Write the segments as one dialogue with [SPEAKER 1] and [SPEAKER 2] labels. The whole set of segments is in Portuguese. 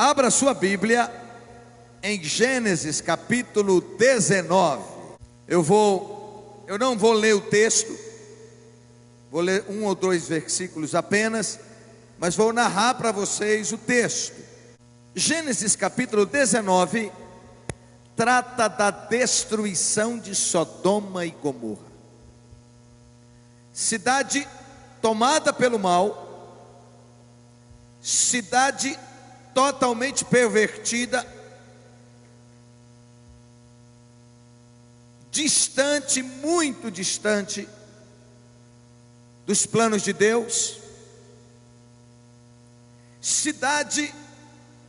[SPEAKER 1] Abra sua Bíblia em Gênesis capítulo 19. Eu não vou ler o texto, vou ler 1 ou 2 versículos apenas, mas vou narrar para vocês o texto. Gênesis capítulo 19 trata da destruição de Sodoma e Gomorra. Cidade tomada pelo mal, cidade totalmente pervertida, distante, muito distante dos planos de Deus, cidade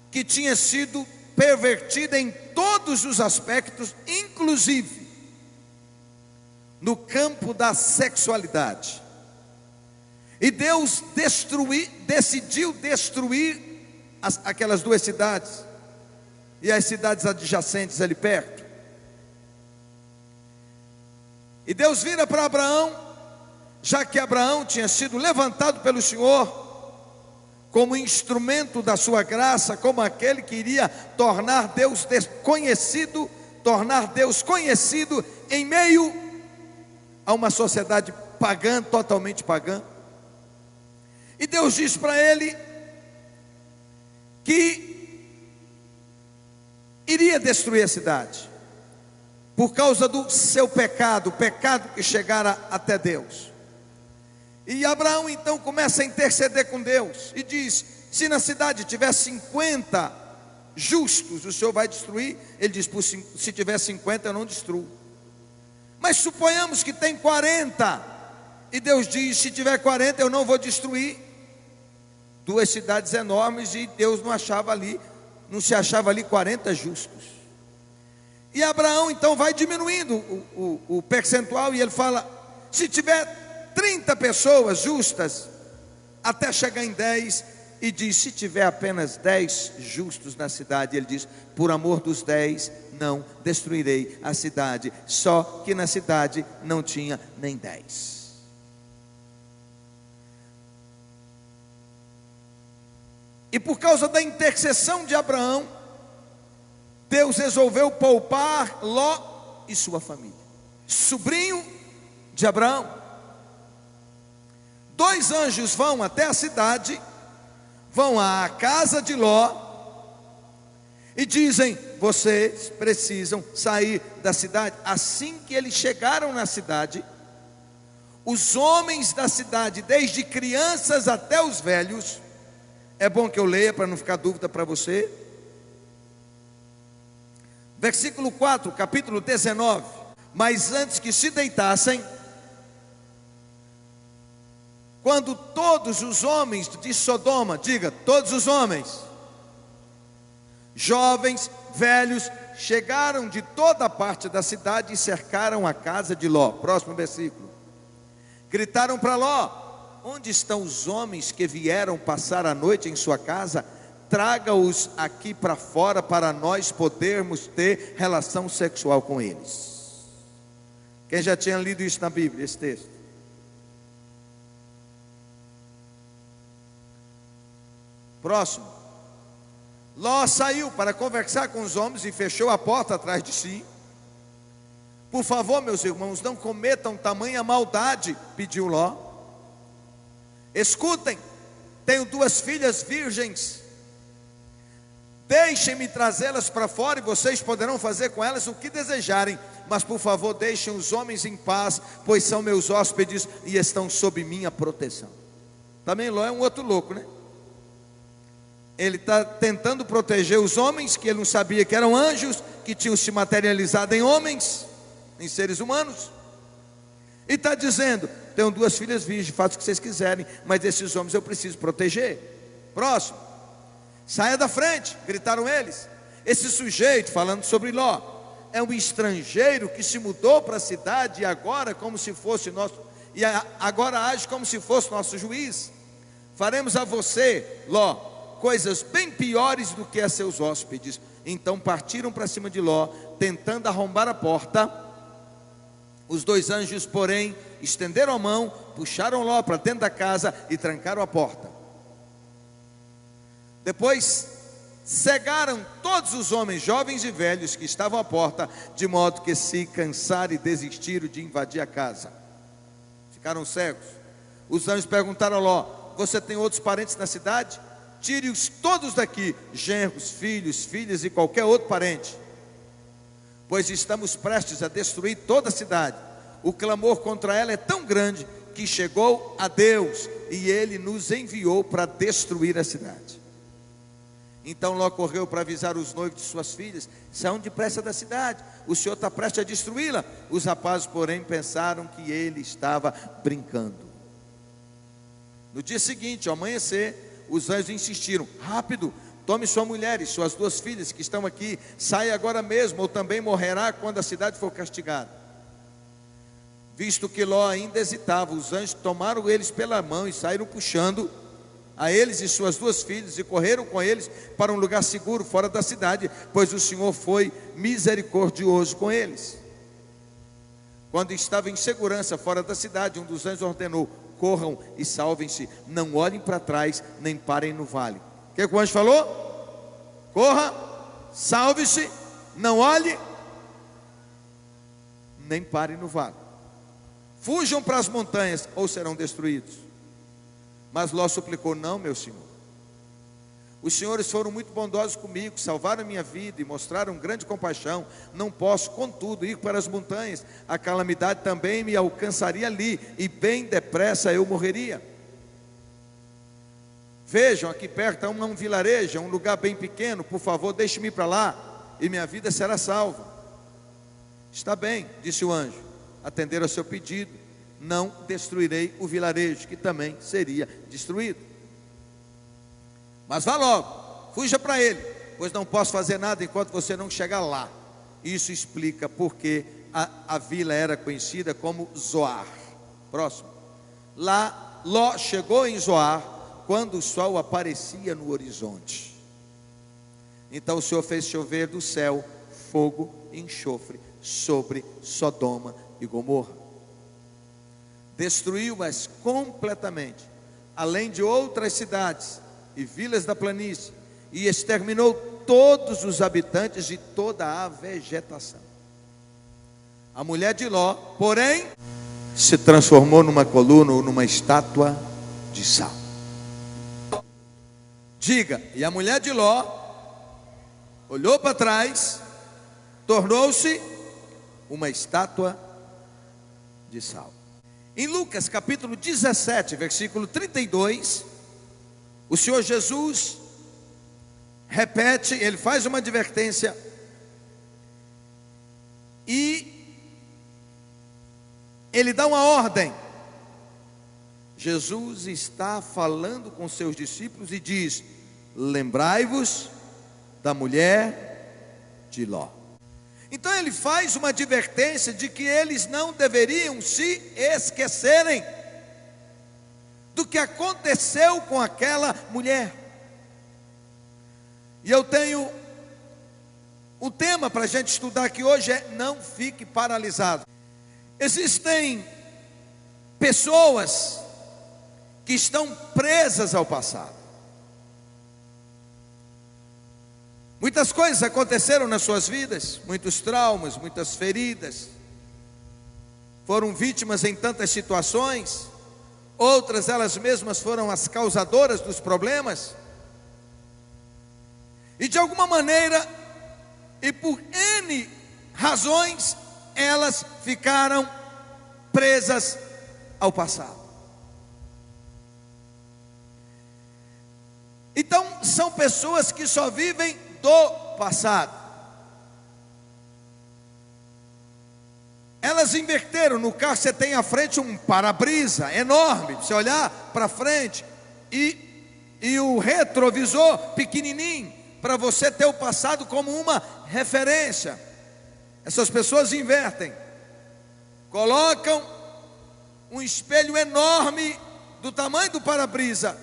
[SPEAKER 1] que tinha sido pervertida em todos os aspectos, inclusive no campo da sexualidade. E Deus decidiu destruir aquelas 2 cidades e as cidades adjacentes ali perto. E Deus vira para Abraão, já que Abraão tinha sido levantado pelo Senhor como instrumento da sua graça, como aquele que iria tornar Deus conhecido em meio a uma sociedade pagã, totalmente pagã. E Deus diz para ele que iria destruir a cidade por causa do seu pecado, o pecado que chegara até Deus. E Abraão então começa a interceder com Deus e diz: se na cidade tiver 50 justos, o Senhor vai destruir? Ele diz: se tiver 50 eu não destruo. Mas suponhamos que tem 40, e Deus diz: se tiver 40 eu não vou destruir. 2 cidades enormes, e Deus não se achava ali 40 justos. E Abraão então vai diminuindo o percentual, e ele fala: se tiver 30 pessoas justas, até chegar em 10, e diz: se tiver apenas 10 justos na cidade, ele diz: por amor dos 10 não destruirei a cidade. Só que na cidade não tinha nem 10. E por causa da intercessão de Abraão, Deus resolveu poupar Ló e sua família, sobrinho de Abraão. 2 anjos vão até a cidade, vão à casa de Ló e dizem: vocês precisam sair da cidade. Assim que eles chegaram na cidade, os homens da cidade, desde crianças até os velhos, é bom que eu leia para não ficar dúvida para você. Versículo 4, capítulo 19. Mas antes que se deitassem, quando todos os homens de Sodoma, diga, todos os homens, jovens, velhos, chegaram de toda parte da cidade e cercaram a casa de Ló. Próximo versículo. Gritaram para Ló: onde estão os homens que vieram passar a noite em sua casa? Traga-os aqui para fora, para nós podermos ter relação sexual com eles. Quem já tinha lido isso na Bíblia, esse texto? Próximo. Ló saiu para conversar com os homens e fechou a porta atrás de si. Por favor, meus irmãos, não cometam tamanha maldade, pediu Ló. Escutem, tenho 2 filhas virgens, deixem-me trazê-las para fora e vocês poderão fazer com elas o que desejarem, mas por favor deixem os homens em paz, pois são meus hóspedes e estão sob minha proteção. Também Ló é um outro louco, né? Ele está tentando proteger os homens, que ele não sabia que eram anjos, que tinham se materializado em homens, em seres humanos, e está dizendo: tenho 2 filhas virgens, façam o que vocês quiserem, mas esses homens eu preciso proteger. Próximo. Saia da frente, gritaram eles. Esse sujeito, falando sobre Ló, é um estrangeiro que se mudou para a cidade e agora agora age como se fosse nosso juiz. Faremos a você, Ló, coisas bem piores do que a seus hóspedes. Então partiram para cima de Ló, tentando arrombar a porta. Os 2 anjos, porém, estenderam a mão, puxaram Ló para dentro da casa e trancaram a porta. Depois cegaram todos os homens, jovens e velhos, que estavam à porta, de modo que se cansaram e desistiram de invadir a casa. Ficaram cegos. Os anjos perguntaram a Ló: você tem outros parentes na cidade? Tire-os todos daqui, genros, filhos, filhas e qualquer outro parente, pois estamos prestes a destruir toda a cidade. O clamor contra ela é tão grande que chegou a Deus, e Ele nos enviou para destruir a cidade. Então Ló correu para avisar os noivos de suas filhas: saiam depressa da cidade, o Senhor está prestes a destruí-la. Os rapazes, porém, pensaram que ele estava brincando. No dia seguinte, ao amanhecer, os anjos insistiram: rápido, tome sua mulher e suas 2 filhas que estão aqui, saia agora mesmo, ou também morrerá quando a cidade for castigada. Visto que Ló ainda hesitava, os anjos tomaram eles pela mão e saíram puxando a eles e suas 2 filhas, e correram com eles para um lugar seguro fora da cidade, pois o Senhor foi misericordioso com eles. Quando estava em segurança fora da cidade, um dos anjos ordenou: corram e salvem-se, não olhem para trás, nem parem no vale. O que o anjo falou? Corra, salve-se, não olhe, nem parem no vale. Fujam para as montanhas, ou serão destruídos. Mas Ló suplicou: não, meu senhor, os senhores foram muito bondosos comigo, salvaram minha vida e mostraram grande compaixão. Não posso, contudo, ir para as montanhas. A calamidade também me alcançaria ali, e bem depressa eu morreria. Vejam, aqui perto há um vilarejo, um lugar bem pequeno. Por favor, deixe-me ir para lá, e minha vida será salva. Está bem, disse o anjo, atenderam ao seu pedido. Não destruirei o vilarejo, que também seria destruído. Mas vá logo, fuja para ele, pois não posso fazer nada enquanto você não chegar lá. Isso explica porque a vila era conhecida como Zoar. Próximo. Lá, Ló chegou em Zoar quando o sol aparecia no horizonte. Então o Senhor fez chover do céu fogo e enxofre sobre Sodoma e Gomorra. Destruiu-as completamente, além de outras cidades e vilas da planície, e exterminou todos os habitantes de toda a vegetação. A mulher de Ló, porém, se transformou numa coluna ou numa estátua de sal. Diga: e a mulher de Ló olhou para trás, tornou-se uma estátua de sal. Em Lucas capítulo 17, versículo 32, o Senhor Jesus repete, ele faz uma advertência, e ele dá uma ordem. Jesus está falando com seus discípulos e diz: lembrai-vos da mulher de Ló. Então ele faz uma advertência de que eles não deveriam se esquecerem do que aconteceu com aquela mulher. E eu tenho um tema para a gente estudar aqui hoje: é não fique paralisado. Existem pessoas que estão presas ao passado. Muitas coisas aconteceram nas suas vidas, muitos traumas, muitas feridas, foram vítimas em tantas situações. Outras, elas mesmas foram as causadoras dos problemas. E de alguma maneira, e por N razões, elas ficaram presas ao passado. Então, são pessoas que só vivem do passado. Elas inverteram. No carro você tem à frente um para-brisa enorme, você olhar para frente, e o retrovisor pequenininho, para você ter o passado como uma referência. Essas pessoas invertem, colocam um espelho enorme do tamanho do para-brisa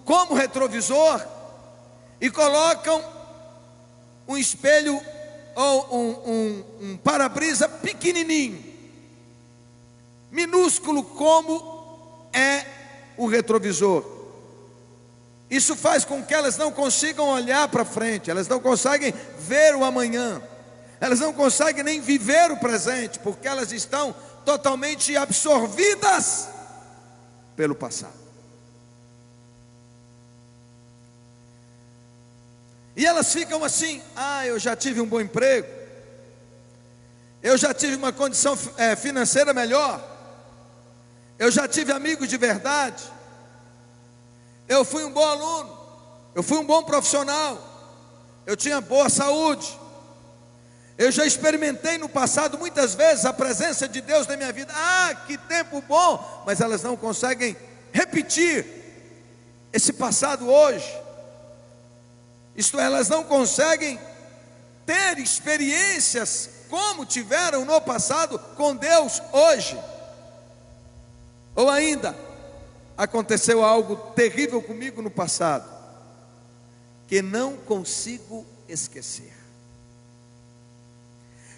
[SPEAKER 1] como retrovisor, e colocam um espelho ou um para-brisa pequenininho, minúsculo como é o retrovisor. Isso faz com que elas não consigam olhar para frente, elas não conseguem ver o amanhã, elas não conseguem nem viver o presente, porque elas estão totalmente absorvidas pelo passado. E elas ficam assim: eu já tive um bom emprego, eu já tive uma condição financeira melhor, eu já tive amigos de verdade, eu fui um bom aluno, eu fui um bom profissional, eu tinha boa saúde, eu já experimentei no passado muitas vezes a presença de Deus na minha vida. Que tempo bom! Mas elas não conseguem repetir esse passado hoje. Isto é, elas não conseguem ter experiências como tiveram no passado com Deus hoje. Ou ainda, aconteceu algo terrível comigo no passado, que não consigo esquecer.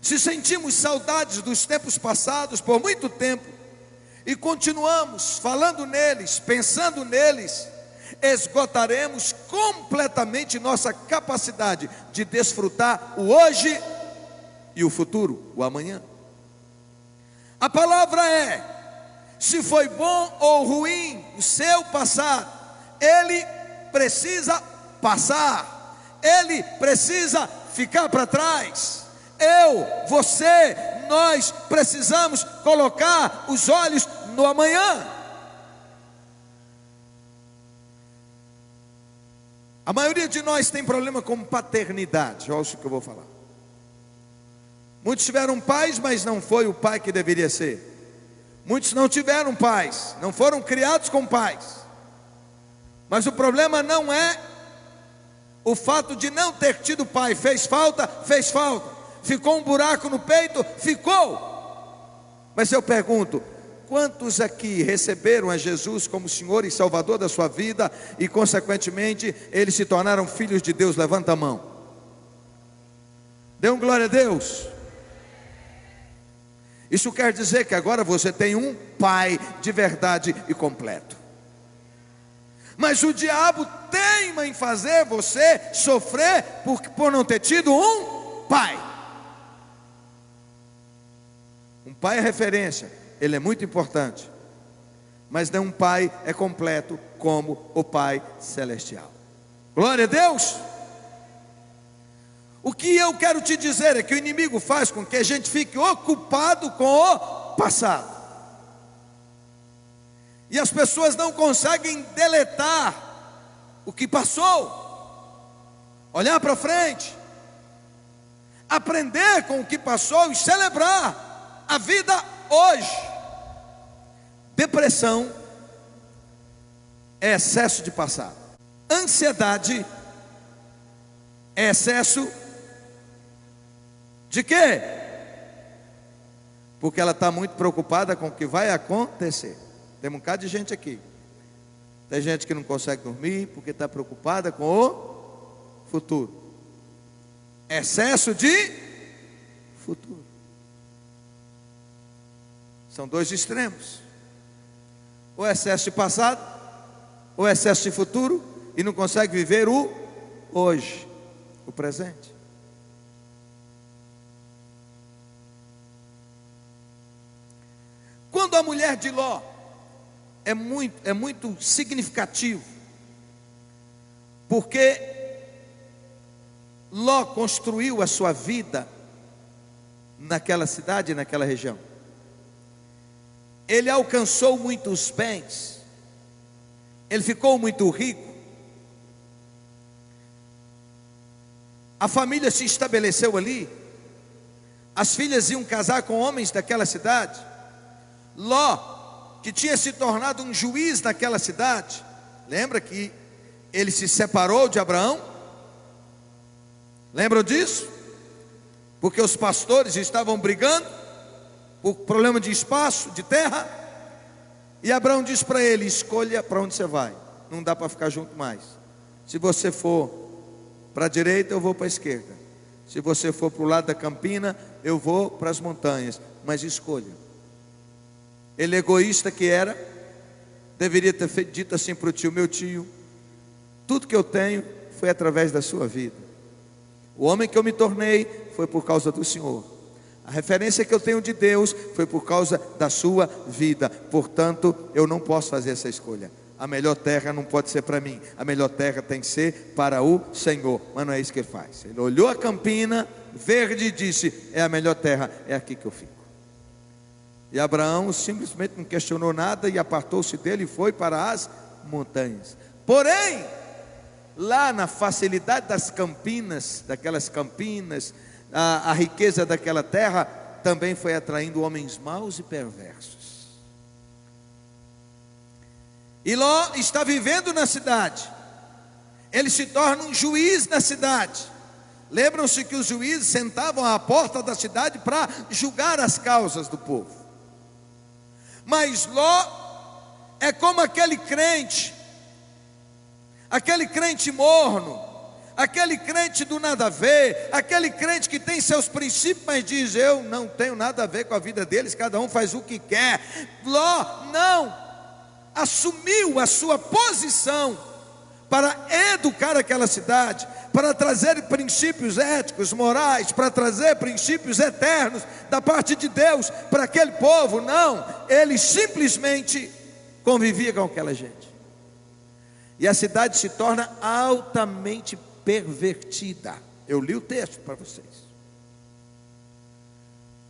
[SPEAKER 1] Se sentimos saudades dos tempos passados por muito tempo, e continuamos falando neles, pensando neles, esgotaremos completamente nossa capacidade de desfrutar o hoje e o futuro, o amanhã. A palavra é: se foi bom ou ruim o seu passado, ele precisa passar, ele precisa ficar para trás. Você, nós precisamos colocar os olhos no amanhã. A maioria de nós tem problema com paternidade. Olha o que eu vou falar. Muitos tiveram pais, mas não foi o pai que deveria ser. Muitos não tiveram pais, não foram criados com pais. Mas o problema não é o fato de não ter tido pai. Fez falta, fez falta. Ficou um buraco no peito, ficou. Mas eu pergunto: quantos aqui receberam a Jesus como Senhor e Salvador da sua vida e consequentemente eles se tornaram filhos de Deus? Levanta a mão. Dê um glória a Deus. Isso quer dizer que agora você tem um pai de verdade e completo. Mas o diabo teima em fazer você sofrer por não ter tido um pai. Um pai é referência, ele é muito importante, mas nenhum pai é completo como o Pai Celestial. Glória a Deus. O que eu quero te dizer é que o inimigo faz com que a gente fique ocupado com o passado, e as pessoas não conseguem deletar o que passou, olhar para frente, aprender com o que passou e celebrar a vida hoje. Depressão é excesso de passado. Ansiedade é excesso de quê? Porque ela está muito preocupada com o que vai acontecer. Tem um bocado de gente aqui. Tem gente que não consegue dormir porque está preocupada com o futuro. Excesso de futuro. São dois extremos: ou excesso de passado, ou excesso de futuro, e não consegue viver o hoje, o presente. Quando a mulher de Ló, é muito significativo, porque Ló construiu a sua vida naquela cidade, naquela região. Ele alcançou muitos bens, ele ficou muito rico, a família se estabeleceu ali, as filhas iam casar com homens daquela cidade. Ló, que tinha se tornado um juiz naquela cidade, lembra que ele se separou de Abraão? Lembram disso? Porque os pastores estavam brigando por problema de espaço, de terra, e Abraão disse para ele: escolha para onde você vai, não dá para ficar junto mais. Se você for para a direita, eu vou para a esquerda. Se você for para o lado da campina, eu vou para as montanhas, mas escolha. Ele, egoísta que era, deveria ter dito assim para o tio: meu tio, Tudo que eu tenho foi através da sua vida. O homem que eu me tornei foi por causa do Senhor. A referência que eu tenho de Deus foi por causa da sua vida. Portanto, eu não posso fazer essa escolha. A melhor terra não pode ser para mim. A melhor terra tem que ser para o Senhor. Mas não é isso que ele faz. Ele olhou a campina verde e disse: é a melhor terra, é aqui que eu fico. E Abraão simplesmente não questionou nada e apartou-se dele e foi para as montanhas. Porém, lá na facilidade das campinas, daquelas campinas, a riqueza daquela terra também foi atraindo homens maus e perversos. E Ló está vivendo na cidade. Ele se torna um juiz na cidade. Lembram-se que os juízes sentavam à porta da cidade para julgar as causas do povo. Mas Ló é como aquele crente morno, aquele crente do nada a ver, aquele crente que tem seus princípios, mas diz: eu não tenho nada a ver com a vida deles, cada um faz o que quer. Ló não assumiu a sua posição para educar aquela cidade, para trazer princípios éticos, morais, para trazer princípios eternos da parte de Deus para aquele povo. Não, ele simplesmente convivia com aquela gente. E a cidade se torna altamente pervertida. Eu li o texto para vocês.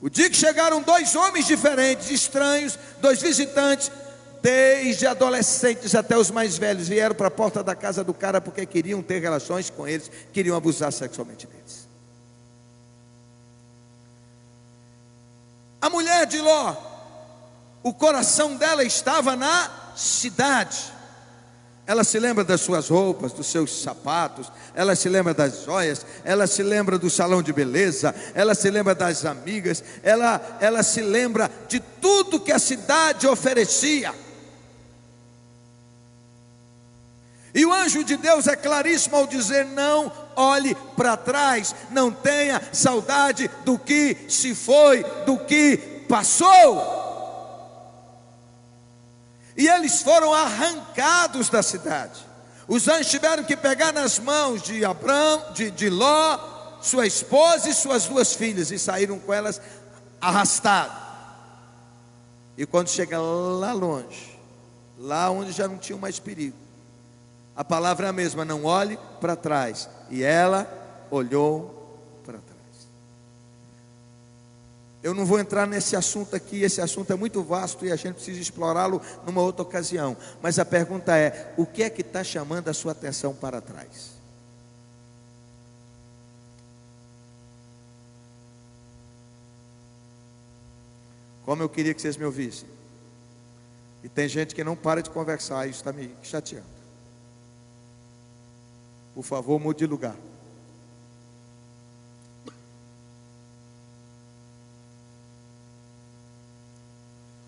[SPEAKER 1] O dia que chegaram dois homens diferentes, estranhos, dois visitantes, desde adolescentes até os mais velhos, vieram para a porta da casa do cara porque queriam ter relações com eles, queriam abusar sexualmente deles. A mulher de Ló, o coração dela estava na cidade. Ela se lembra das suas roupas, dos seus sapatos, ela se lembra das joias, ela se lembra do salão de beleza, ela se lembra das amigas, ela se lembra de tudo que a cidade oferecia. E o anjo de Deus é claríssimo ao dizer: não olhe para trás, não tenha saudade do que se foi, do que passou. E eles foram arrancados da cidade. Os anjos tiveram que pegar nas mãos de Abraão, de Ló, sua esposa e suas duas filhas, e saíram com elas arrastados. E quando chega lá longe, lá onde já não tinha mais perigo, a palavra é a mesma: não olhe para trás. E ela olhou para trás. Eu não vou entrar nesse assunto aqui, esse assunto é muito vasto e a gente precisa explorá-lo numa outra ocasião. Mas a pergunta é: o que é que está chamando a sua atenção para trás? Como eu queria que vocês me ouvissem. E tem gente que não para de conversar, isso está me chateando. Por favor, mude de lugar.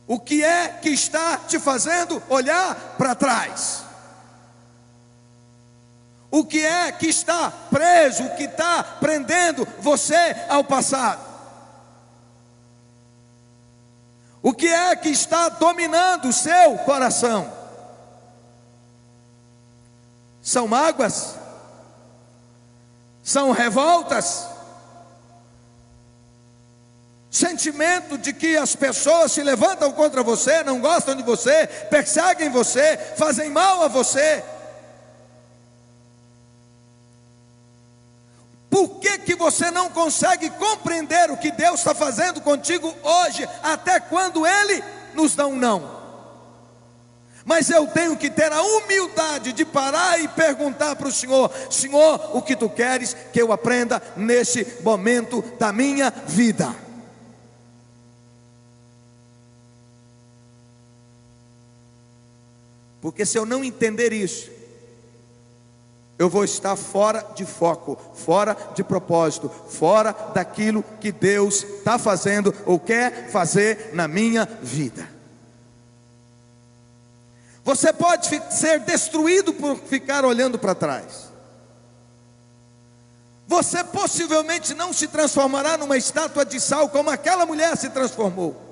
[SPEAKER 1] O que é que está te fazendo olhar para trás? O que é que está preso, o que está prendendo você ao passado? O que é que está dominando o seu coração? São mágoas? São revoltas? Sentimento de que as pessoas se levantam contra você, não gostam de você, perseguem você, fazem mal a você. Por que você não consegue compreender o que Deus está fazendo contigo hoje, até quando Ele nos dá um não? Mas eu tenho que ter a humildade de parar e perguntar para o Senhor: Senhor, o que Tu queres que eu aprenda nesse momento da minha vida? Porque se eu não entender isso, eu vou estar fora de foco, fora de propósito, fora daquilo que Deus está fazendo ou quer fazer na minha vida. Você pode ser destruído por ficar olhando para trás. Você possivelmente não se transformará numa estátua de sal como aquela mulher se transformou.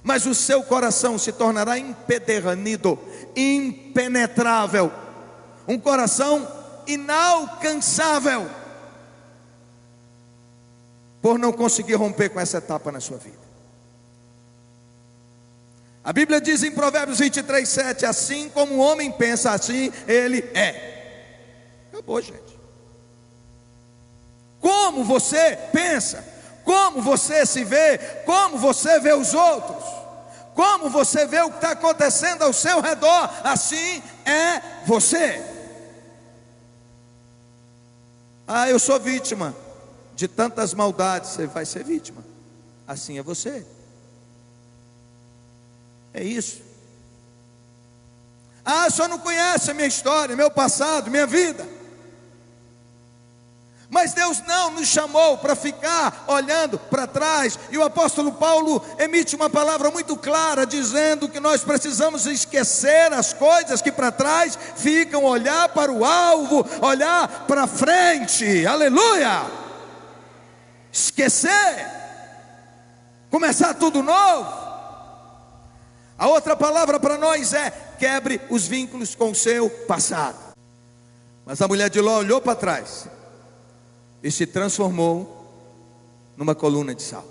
[SPEAKER 1] Mas o seu coração se tornará empedernido, impenetrável, um coração inalcançável, por não conseguir romper com essa etapa na sua vida. A Bíblia diz em Provérbios 23:7: assim como o homem pensa, assim ele é. Acabou, gente. Como você pensa, como você se vê, como você vê os outros, como você vê o que está acontecendo ao seu redor, assim é você. Ah, eu sou vítima de tantas maldades. Você vai ser vítima, assim é você. É isso. Ah, o senhor não conhece a minha história, meu passado, minha vida. Mas Deus não nos chamou para ficar olhando para trás. E o apóstolo Paulo emite uma palavra muito clara, dizendo que nós precisamos esquecer as coisas que para trás ficam, olhar para o alvo, olhar para frente. Aleluia! Esquecer, começar tudo novo. A outra palavra para nós é: quebre os vínculos com o seu passado. Mas a mulher de Ló olhou para trás e se transformou numa coluna de sal.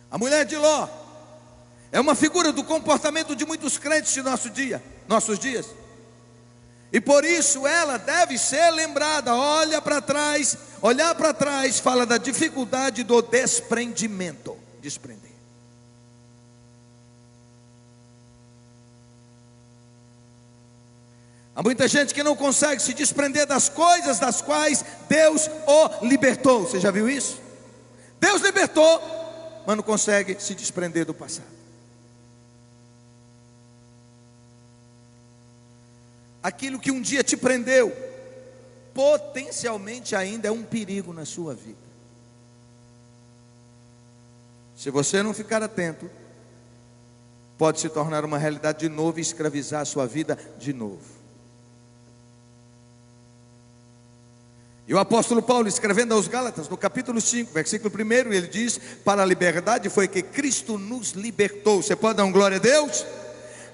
[SPEAKER 1] A mulher de Ló é uma figura do comportamento de muitos crentes de nossos dias. E por isso ela deve ser lembrada. Olhar para trás fala da dificuldade do desprendimento. Desprender. Há muita gente que não consegue se desprender das coisas das quais Deus o libertou. Você já viu isso? Deus libertou, mas não consegue se desprender do passado. Aquilo que um dia te prendeu, potencialmente ainda é um perigo na sua vida. Se você não ficar atento, pode se tornar uma realidade de novo e escravizar a sua vida de novo. E o apóstolo Paulo, escrevendo aos Gálatas, no capítulo 5, versículo 1, ele diz: para a liberdade foi que Cristo nos libertou. Você pode dar um glória a Deus?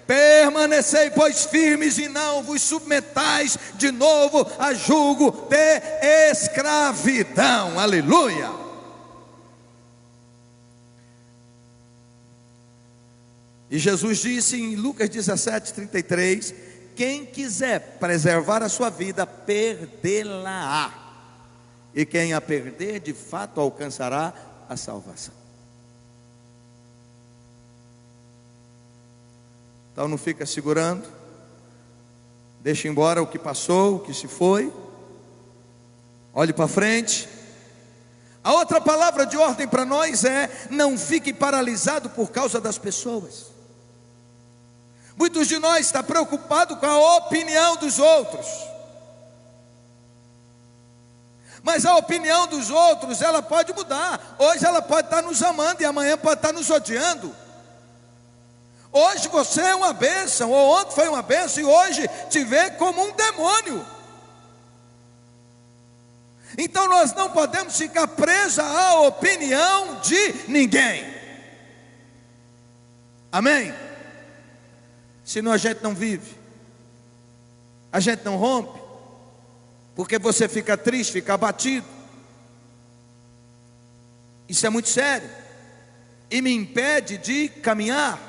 [SPEAKER 1] Permanecei, pois, firmes, e não vos submetais de novo a jugo de escravidão. Aleluia! E Jesus disse em Lucas 17:33: quem quiser preservar a sua vida, perdê-la-á. E quem a perder, de fato alcançará a salvação. Então não fica segurando. Deixa embora o que passou, o que se foi. Olhe para frente. A outra palavra de ordem para nós é: não fique paralisado por causa das pessoas. Muitos de nós estão preocupados com a opinião dos outros. Mas a opinião dos outros, ela pode mudar. Hoje ela pode estar nos amando e amanhã pode estar nos odiando. Hoje você é uma bênção, ou ontem foi uma bênção, e hoje te vê como um demônio. Então nós não podemos ficar presos à opinião de ninguém. Amém? Senão a gente não vive, a gente não rompe, porque você fica triste, fica abatido. Isso é muito sério e me impede de caminhar,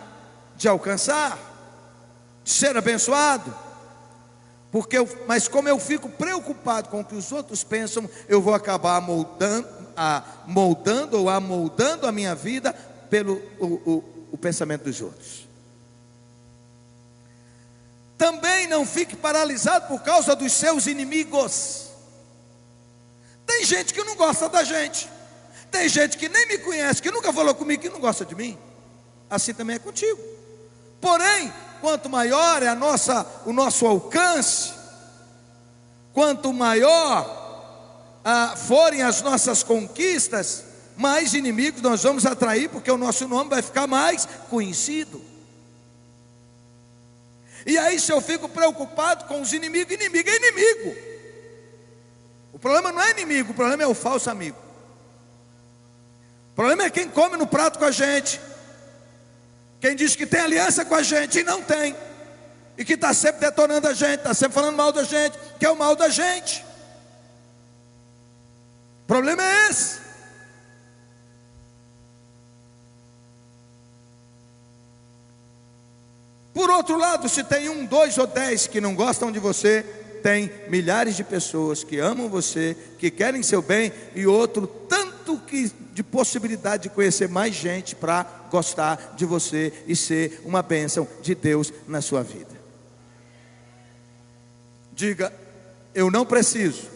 [SPEAKER 1] de alcançar, de ser abençoado. Mas como eu fico preocupado com o que os outros pensam, eu vou acabar moldando ou amoldando a minha vida pelo o pensamento dos outros. Também não fique paralisado por causa dos seus inimigos. Tem gente que não gosta da gente. Tem gente que nem me conhece, que nunca falou comigo, que não gosta de mim. Assim também é contigo. Porém, quanto maior é o nosso alcance, quanto maior forem as nossas conquistas, mais inimigos nós vamos atrair, porque o nosso nome vai ficar mais conhecido. E aí, se eu fico preocupado com os inimigos, inimigo é inimigo. O problema não é inimigo, o problema é o falso amigo. O problema é quem come no prato com a gente, quem diz que tem aliança com a gente e não tem. e que está sempre detonando a gente, está sempre falando mal da gente, que é o mal da gente. O problema é esse. Por outro lado, se tem 1, 2 ou 10 que não gostam de você, tem milhares de pessoas que amam você, que querem seu bem, e outro tanto que de possibilidade de conhecer mais gente para gostar de você e ser uma bênção de Deus na sua vida. Diga: eu não preciso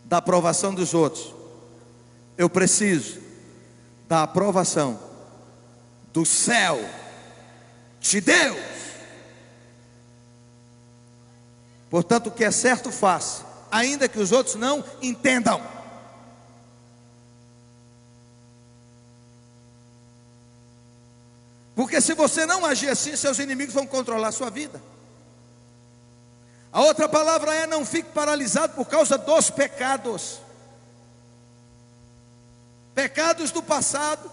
[SPEAKER 1] da aprovação dos outros, eu preciso da aprovação do céu de Deus. Portanto, o que é certo faça, ainda que os outros não entendam. Porque se você não agir assim, seus inimigos vão controlar a sua vida. A outra palavra é: não fique paralisado por causa dos pecados. Pecados do passado.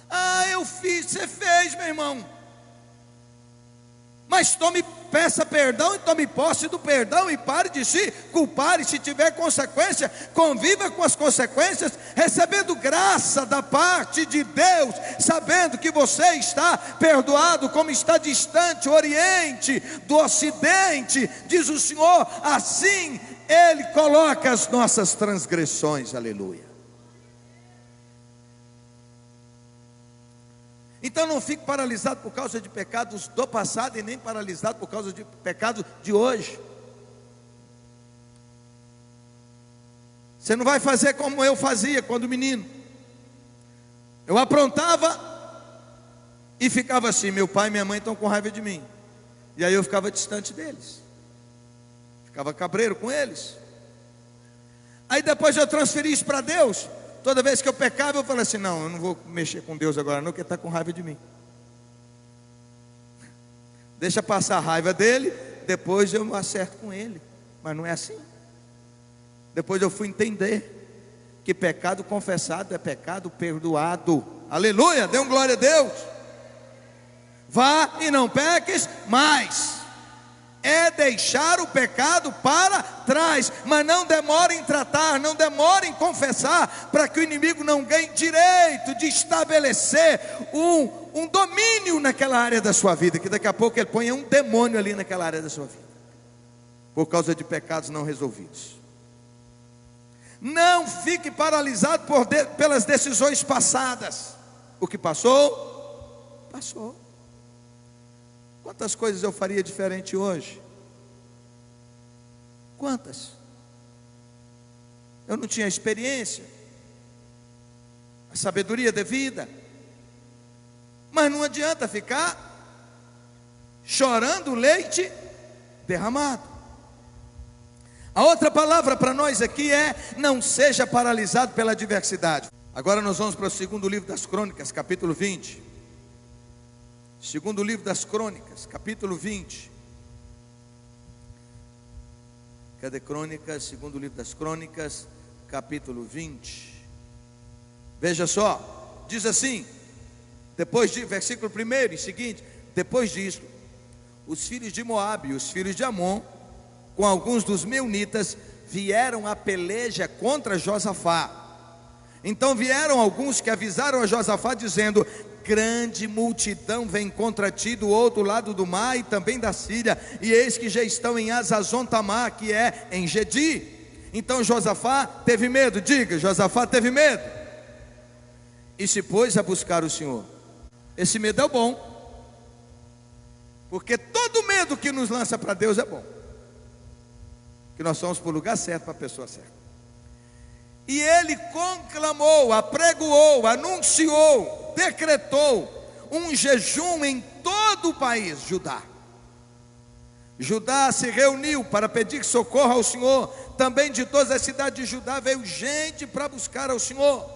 [SPEAKER 1] Ah, eu fiz, você fez, meu irmão. Mas peça perdão e tome posse do perdão, e pare de se culpar, e se tiver consequência, conviva com as consequências, recebendo graça da parte de Deus, sabendo que você está perdoado, como está distante o Oriente do Ocidente, diz o Senhor, assim Ele coloca as nossas transgressões, aleluia. Então não fique paralisado por causa de pecados do passado, e nem paralisado por causa de pecados de hoje. Você não vai fazer como eu fazia quando menino. Eu aprontava e ficava assim: meu pai e minha mãe estão com raiva de mim. E aí eu ficava distante deles, ficava cabreiro com eles. Aí depois eu transferi isso para Deus. Toda vez que eu pecava, eu falei assim: não, eu não vou mexer com Deus agora não, porque Ele está com raiva de mim. Deixa passar a raiva dele, depois eu acerto com ele. Mas não é assim. Depois eu fui entender que pecado confessado é pecado perdoado. Aleluia, dê um glória a Deus. Vá e não peques mais. É deixar o pecado para trás, mas não demore em tratar, não demore em confessar, para que o inimigo não ganhe direito de estabelecer um domínio naquela área da sua vida, que daqui a pouco ele ponha um demônio ali naquela área da sua vida, por causa de pecados não resolvidos. Não fique paralisado pelas decisões passadas. O que passou, passou. Quantas coisas eu faria diferente hoje? Quantas? Eu não tinha experiência, a sabedoria devida. Mas não adianta ficar chorando leite derramado. A outra palavra para nós aqui é: não seja paralisado pela adversidade. Agora nós vamos para o segundo livro das Crônicas, capítulo 20. Segundo livro das Crônicas, capítulo 20. Cadê Crônicas? Segundo livro das Crônicas, capítulo 20. Veja só, diz assim, depois de, versículo 1 e seguinte: depois disso, os filhos de Moabe e os filhos de Amon, com alguns dos meunitas, vieram a peleja contra Josafá. Então vieram alguns que avisaram a Josafá, dizendo: grande multidão vem contra ti do outro lado do mar e também da Síria, e eis que já estão em Azazon Tamar, que é em Gedi. Então Josafá teve medo, diga, Josafá teve medo, e se pôs a buscar o Senhor. Esse medo é bom, porque todo medo que nos lança para Deus é bom, que nós somos para o lugar certo, para a pessoa certa. E ele conclamou, apregoou, anunciou, decretou um jejum em todo o país, Judá. Judá se reuniu para pedir socorro ao Senhor. Também de todas as cidades de Judá veio gente para buscar ao Senhor.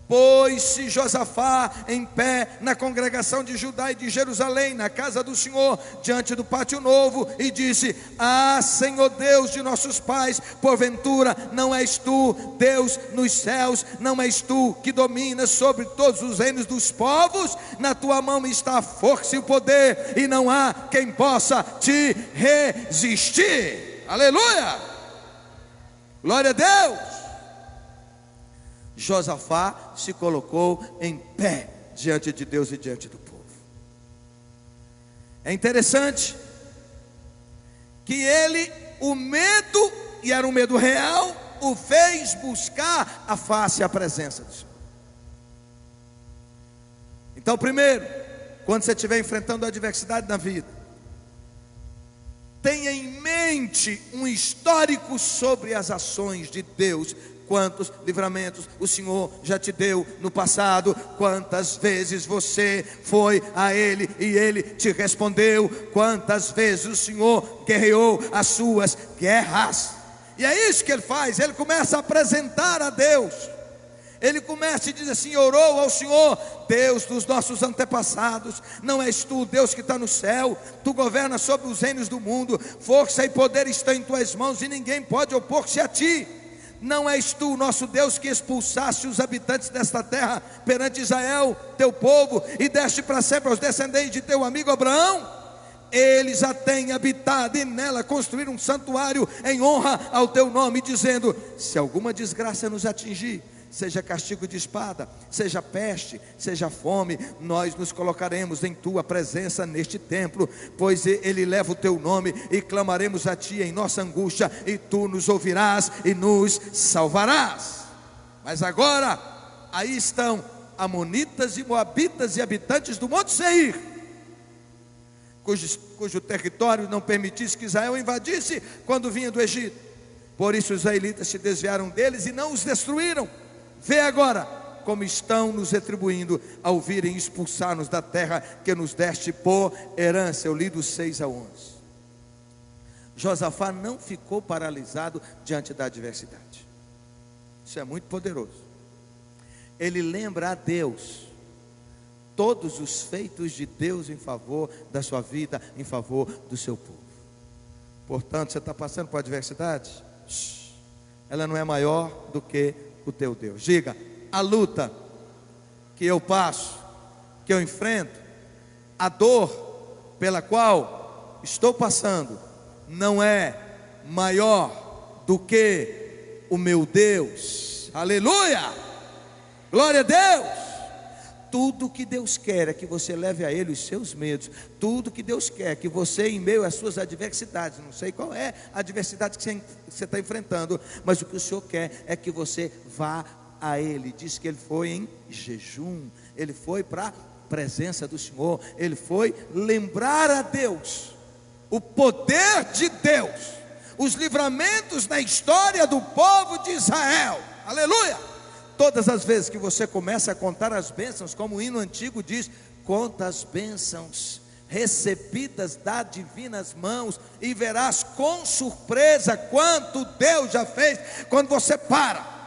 [SPEAKER 1] Pôs-se Josafá em pé na congregação de Judá e de Jerusalém, na casa do Senhor, diante do pátio novo, e disse: Ah, Senhor Deus de nossos pais, porventura não és tu Deus nos céus? Não és tu que dominas sobre todos os reinos dos povos? Na tua mão está a força e o poder, e não há quem possa te resistir. Aleluia! Glória a Deus! Josafá se colocou em pé diante de Deus e diante do povo. É interessante que ele, o medo, e era um medo real, o fez buscar a face e a presença do Senhor. Então, primeiro, quando você estiver enfrentando a adversidade na vida, tenha em mente um histórico sobre as ações de Deus. Quantos livramentos o Senhor já te deu no passado? Quantas vezes você foi a Ele e Ele te respondeu? Quantas vezes o Senhor guerreou as suas guerras? E é isso que Ele faz. Ele começa a apresentar a Deus. Ele começa e diz assim: orou ao Senhor, Deus dos nossos antepassados. Não és tu, Deus que está no céu? Tu governas sobre os reinos do mundo. Força e poder estão em tuas mãos, e ninguém pode opor-se a ti. Não és tu, nosso Deus, que expulsaste os habitantes desta terra perante Israel, teu povo, e deste para sempre aos descendentes de teu amigo Abraão? Eles a têm habitado e nela construíram um santuário em honra ao teu nome, dizendo: se alguma desgraça nos atingir, seja castigo de espada, seja peste, seja fome, nós nos colocaremos em tua presença neste templo, pois ele leva o teu nome, e clamaremos a ti em nossa angústia, e tu nos ouvirás e nos salvarás. Mas agora, aí estão amonitas e moabitas e habitantes do Monte Seir, cujo território não permitisse que Israel invadisse quando vinha do Egito. Por isso os israelitas se desviaram deles e não os destruíram. Vê agora como estão nos retribuindo ao virem expulsar-nos da terra que nos deste por herança. Eu li do 6 a 11. Josafá não ficou paralisado diante da adversidade. Isso é muito poderoso. Ele lembra a Deus todos os feitos de Deus em favor da sua vida, em favor do seu povo. Portanto, você está passando por adversidade? Ela não é maior do que o teu Deus. Diga: a luta que eu passo, que eu enfrento, a dor pela qual estou passando, não é maior do que o meu Deus. Aleluia! Glória a Deus! Tudo que Deus quer é que você leve a Ele os seus medos. Tudo que Deus quer é que você, em meio às suas adversidades, não sei qual é a adversidade que você está enfrentando, mas o que o Senhor quer é que você vá a Ele. Diz que Ele foi em jejum, Ele foi para a presença do Senhor, Ele foi lembrar a Deus o poder de Deus, os livramentos na história do povo de Israel. Aleluia! Todas as vezes que você começa a contar as bênçãos, como o hino antigo diz: conta as bênçãos recebidas das divinas mãos, e verás com surpresa quanto Deus já fez. Quando você para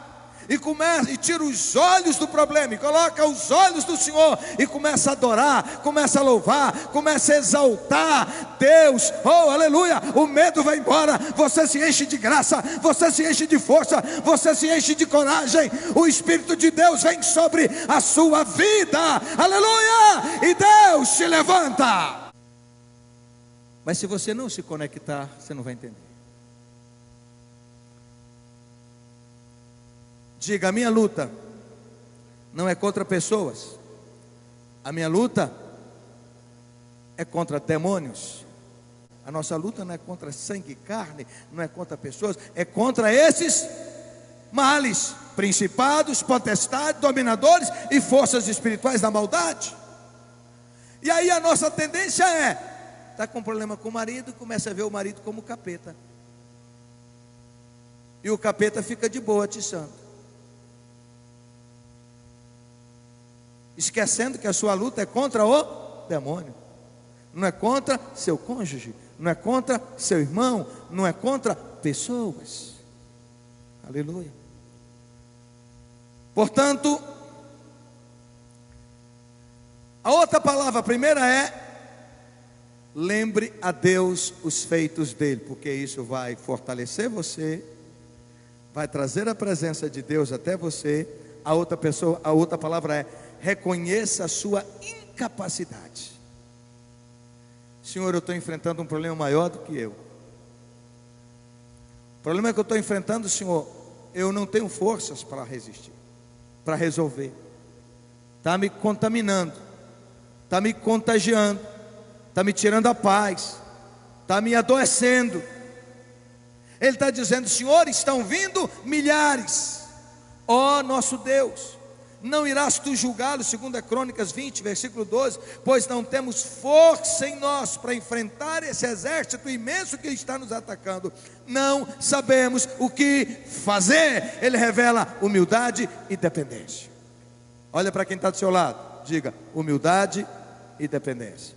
[SPEAKER 1] e começa e tira os olhos do problema e coloca os olhos do Senhor e começa a adorar, começa a louvar, começa a exaltar Deus, oh aleluia, o medo vai embora, você se enche de graça, você se enche de força, você se enche de coragem, o Espírito de Deus vem sobre a sua vida, aleluia, e Deus te levanta. Mas se você não se conectar, você não vai entender. Diga: a minha luta não é contra pessoas, a minha luta é contra demônios. A nossa luta não é contra sangue e carne, não é contra pessoas, é contra esses males, principados, potestades, dominadores e forças espirituais da maldade. E aí a nossa tendência é: está com problema com o marido, e começa a ver o marido como capeta, e o capeta fica de boa atiçando, esquecendo que a sua luta é contra o demônio, não é contra seu cônjuge, não é contra seu irmão, não é contra pessoas. Aleluia. Portanto, A outra palavra, a primeira é: lembre a Deus os feitos dele, porque isso vai fortalecer você, vai trazer a presença de Deus até você. A outra palavra é: reconheça a sua incapacidade. Senhor, eu estou enfrentando um problema maior do que eu. O problema é que eu estou enfrentando, Senhor, eu não tenho forças para resistir, para resolver. Está me contaminando, está me contagiando, está me tirando a paz, está me adoecendo. Ele está dizendo: Senhor, estão vindo milhares. Ó nosso Deus, não irás tu julgá-los, 2 Crônicas 20, versículo 12, pois não temos força em nós para enfrentar esse exército imenso que está nos atacando, não sabemos o que fazer. Ele revela humildade e dependência. Olha para quem está do seu lado, diga: humildade e dependência.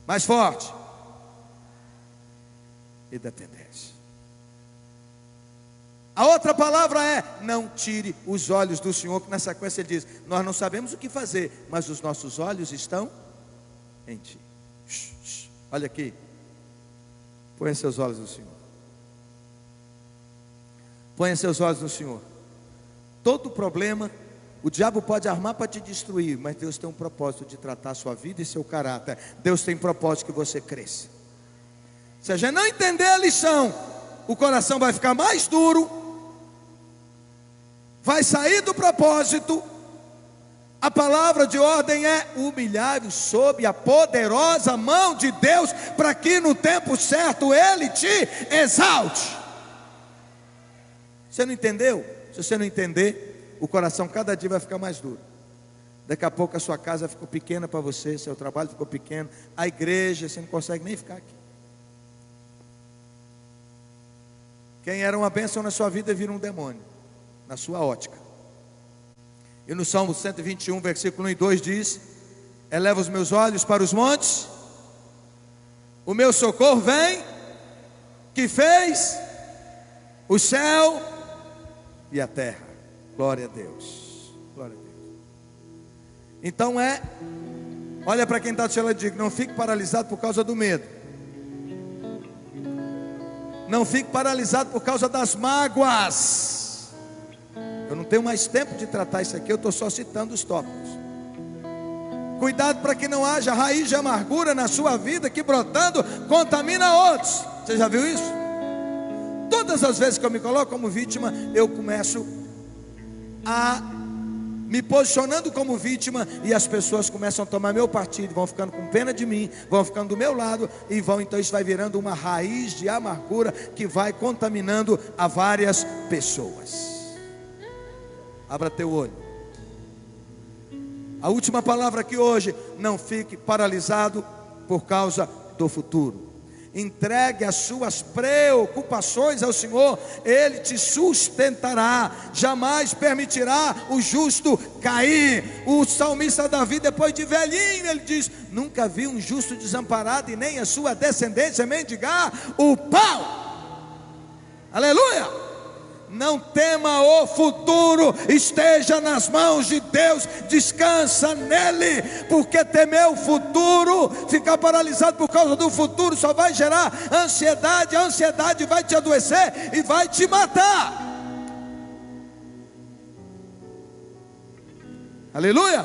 [SPEAKER 1] Mais forte: e dependência. A outra palavra é: não tire os olhos do Senhor, que na sequência ele diz: nós não sabemos o que fazer, mas os nossos olhos estão em ti. Olha aqui, ponha seus olhos no Senhor. Ponha seus olhos no Senhor. Todo problema o diabo pode armar para te destruir, mas Deus tem um propósito de tratar a sua vida e seu caráter. Deus tem propósito que você cresça. Se a gente não entender a lição, o coração vai ficar mais duro, vai sair do propósito. A palavra de ordem é: humilhai-vos sob a poderosa mão de Deus, para que no tempo certo Ele te exalte. Você não entendeu? Se você não entender, o coração cada dia vai ficar mais duro. Daqui a pouco a sua casa ficou pequena para você, seu trabalho ficou pequeno, a igreja, você não consegue nem ficar aqui. Quem era uma bênção na sua vida vira um demônio, na sua ótica. E no Salmo 121, versículo 1 e 2 diz: eleva os meus olhos para os montes, o meu socorro vem, que fez o céu e a terra. Glória a Deus, glória a Deus. Então olha para quem está do seu lado e diga: não fique paralisado por causa do medo. Não fique paralisado por causa das mágoas. Eu não tenho mais tempo de tratar isso aqui, eu estou só citando os tópicos. Cuidado para que não haja raiz de amargura na sua vida, que brotando contamina outros. Você já viu isso? Todas as vezes que eu me coloco como vítima, eu começo a me posicionando como vítima, e as pessoas começam a tomar meu partido, vão ficando com pena de mim, vão ficando do meu lado, e então isso vai virando uma raiz de amargura que vai contaminando a várias pessoas. Abra teu olho. A última palavra aqui hoje: não fique paralisado por causa do futuro. Entregue as suas preocupações ao Senhor, Ele te sustentará, jamais permitirá o justo cair. O salmista Davi, depois de velhinho, ele diz: nunca vi um justo desamparado, e nem a sua descendência mendigar o pão. Aleluia! Não tema o futuro, esteja nas mãos de Deus, descansa nele, porque temer o futuro, ficar paralisado por causa do futuro, só vai gerar ansiedade. A ansiedade vai te adoecer e vai te matar. Aleluia!